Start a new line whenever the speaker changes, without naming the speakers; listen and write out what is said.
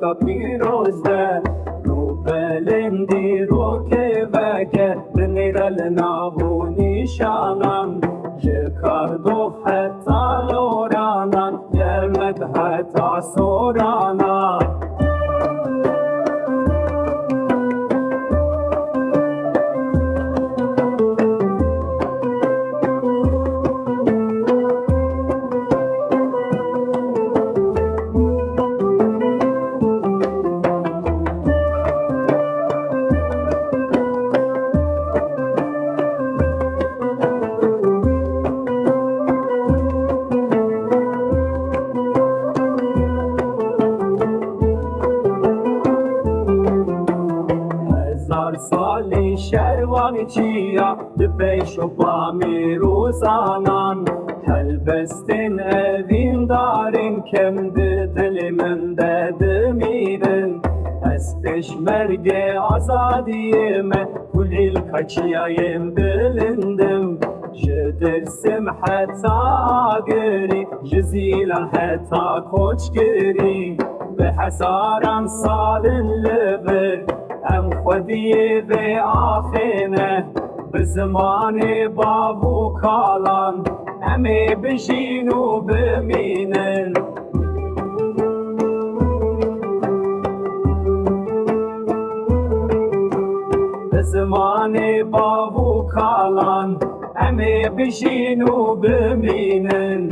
ka pirozde رو بلندی رو که بکه بمیرل نابو نیشانم جکردو حتی لورانان یمد حتی سورانان سالی شروانی چیا دپیش و بامی روزانان هلبستین اوین دارین کم دل من دمیرن از پشمرگ آزادی من کلیل کچیایم بلندم جدرسم حتی آگری جزیلا حتی کوچگری به حسارم سال لبر ام خودی به آخینه به زمان بابو کالان همه بشین و بمینن به زمان بابو کالان همه بشین و بمینن